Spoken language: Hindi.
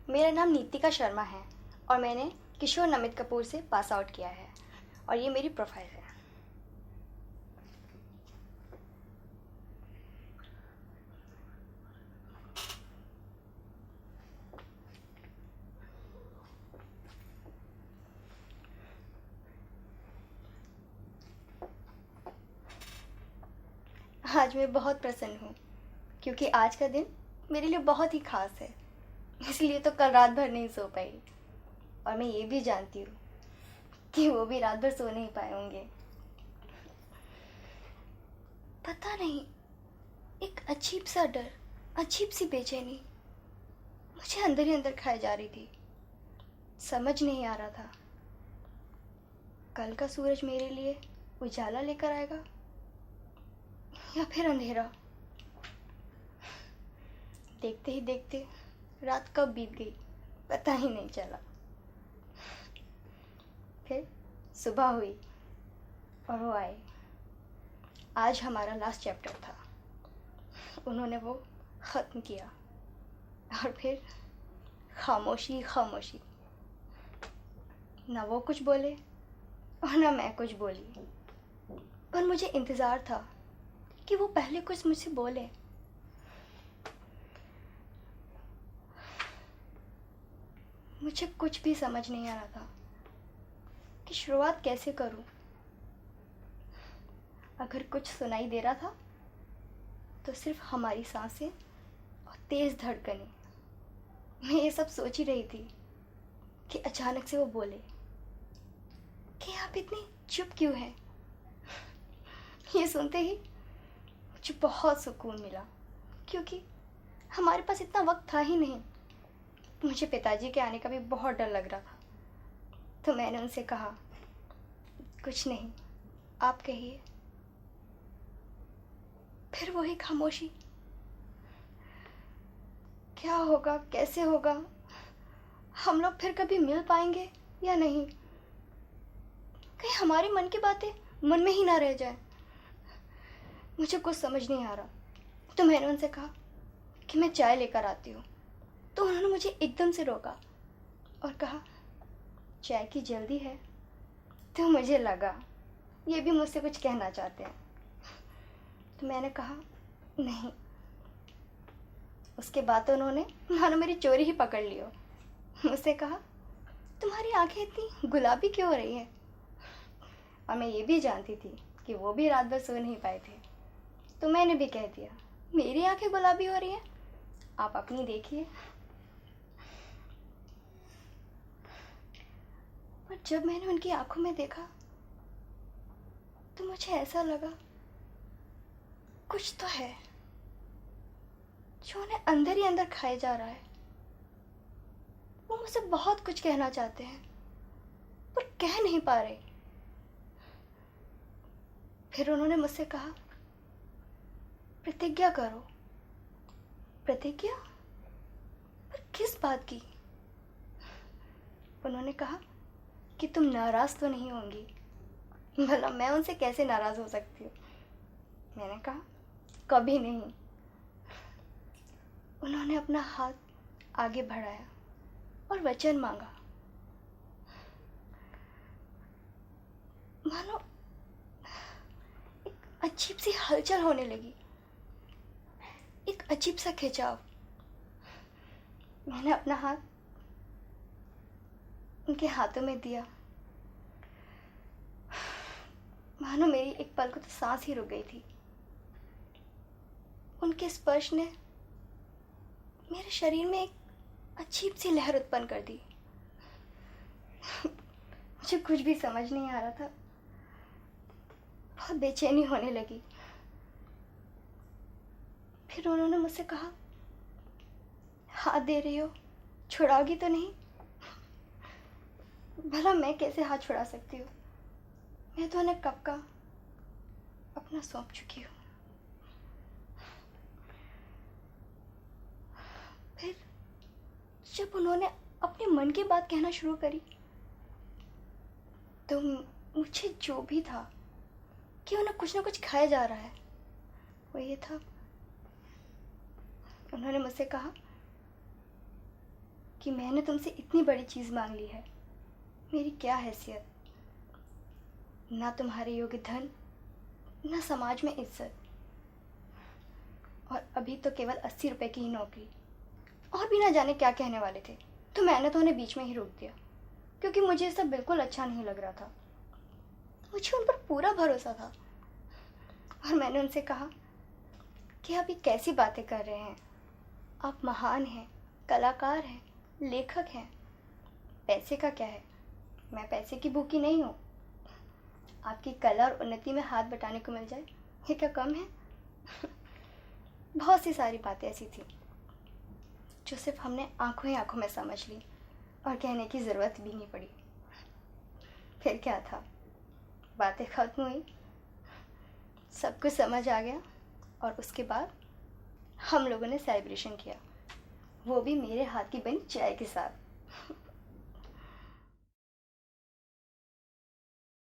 मेरा नाम नीतिका शर्मा है और मैंने किशोर नमित कपूर से पास आउट किया है और ये मेरी प्रोफाइल है। आज मैं बहुत प्रसन्न हूँ क्योंकि आज का दिन मेरे लिए बहुत ही खास है, इसलिए तो कल रात भर नहीं सो पाई और मैं ये भी जानती हूँ कि वो भी रात भर सो नहीं पाए होंगे। पता नहीं, एक अजीब सा डर, अजीब सी बेचैनी मुझे अंदर ही अंदर खाए जा रही थी। समझ नहीं आ रहा था कल का सूरज मेरे लिए उजाला लेकर आएगा या फिर अंधेरा। देखते ही देखते रात कब बीत गई पता ही नहीं चला। फिर सुबह हुई और वो आए। आज हमारा लास्ट चैप्टर था। उन्होंने वो ख़त्म किया और फिर खामोशी खामोशी। ना वो कुछ बोले और ना मैं कुछ बोली, पर मुझे इंतज़ार था कि वो पहले कुछ मुझसे बोले। मुझे कुछ भी समझ नहीं आ रहा था कि शुरुआत कैसे करूं। अगर कुछ सुनाई दे रहा था तो सिर्फ हमारी सांसें और तेज़ धड़कनें। मैं ये सब सोच ही रही थी कि अचानक से वो बोले कि आप इतनी चुप क्यों हैं। ये सुनते ही मुझे बहुत सुकून मिला क्योंकि हमारे पास इतना वक्त था ही नहीं। मुझे पिताजी के आने का भी बहुत डर लग रहा था, तो मैंने उनसे कहा, कुछ नहीं, आप कहिए। फिर वही खामोशी। क्या होगा, कैसे होगा, हम लोग फिर कभी मिल पाएंगे या नहीं। कहीं हमारे मन की बातें मन में ही ना रह जाए। मुझे कुछ समझ नहीं आ रहा, तो मैंने उनसे कहा कि मैं चाय लेकर आती हूँ। तो उन्होंने मुझे एकदम से रोका और कहा, चाय की जल्दी है। तो मुझे लगा ये भी मुझसे कुछ कहना चाहते हैं, तो मैंने कहा नहीं। उसके बाद तो उन्होंने मानो मेरी चोरी ही पकड़ ली हो। मुझसे कहा, तुम्हारी आंखें इतनी गुलाबी क्यों हो रही हैं। और मैं ये भी जानती थी कि वो भी रात भर सो नहीं पाए थे, तो मैंने भी कह दिया, मेरी आंखें गुलाबी हो रही हैं, आप अपनी देखिए। पर जब मैंने उनकी आंखों में देखा तो मुझे ऐसा लगा कुछ तो है जो उन्हें अंदर ही अंदर खाए जा रहा है। वो मुझसे बहुत कुछ कहना चाहते हैं पर कह नहीं पा रहे। फिर उन्होंने मुझसे कहा, प्रतिज्ञा करो। प्रतिज्ञा? पर किस बात की? उन्होंने कहा कि तुम नाराज तो नहीं होंगी। भला मैं उनसे कैसे नाराज हो सकती हूँ। मैंने कहा, कभी नहीं। उन्होंने अपना हाथ आगे बढ़ाया और वचन मांगा। मानो एक अजीब सी हलचल होने लगी, एक अजीब सा खिंचाव। मैंने अपना हाथ उनके हाथों में दिया। मानो मेरी एक पल को तो सांस ही रुक गई थी। उनके स्पर्श ने मेरे शरीर में एक अजीब सी लहर उत्पन्न कर दी। मुझे कुछ भी समझ नहीं आ रहा था, बहुत बेचैनी होने लगी। फिर उन्होंने मुझसे कहा, हाथ दे रही हो, छुड़ाओगी तो नहीं। भला मैं कैसे हाथ छुड़ा सकती हूँ, मैं तो उन्हें कब का अपना सौंप चुकी हूँ। फिर जब उन्होंने अपने मन की बात कहना शुरू करी तो मुझे जो भी था कि उन्हें कुछ ना कुछ खाया जा रहा है, वो ये था। उन्होंने मुझसे कहा, कि मैंने तुमसे इतनी बड़ी चीज़ मांग ली है। मेरी क्या हैसियत, ना तुम्हारे योग्य धन, ना समाज में इज्जत, और अभी तो केवल 80 रुपए की ही नौकरी। और भी ना जाने क्या कहने वाले थे, तो मैंने तो उन्हें बीच में ही रोक दिया, क्योंकि मुझे ये सब बिल्कुल अच्छा नहीं लग रहा था। मुझे उन पर पूरा भरोसा था। और मैंने उनसे कहा कि आप ये कैसी बातें कर रहे हैं, आप महान हैं, कलाकार हैं, लेखक हैं, पैसे का क्या है, मैं पैसे की भूखी नहीं हूँ। आपकी कला और उन्नति में हाथ बटाने को मिल जाए, ये क्या कम है? बहुत सी सारी बातें ऐसी थी जो सिर्फ हमने आंखों ही आंखों में समझ ली और कहने की ज़रूरत भी नहीं पड़ी। फिर क्या था, बातें खत्म हुई, सब कुछ समझ आ गया, और उसके बाद हम लोगों ने सेलिब्रेशन किया, वो भी मेरे हाथ की बनी चाय के साथ।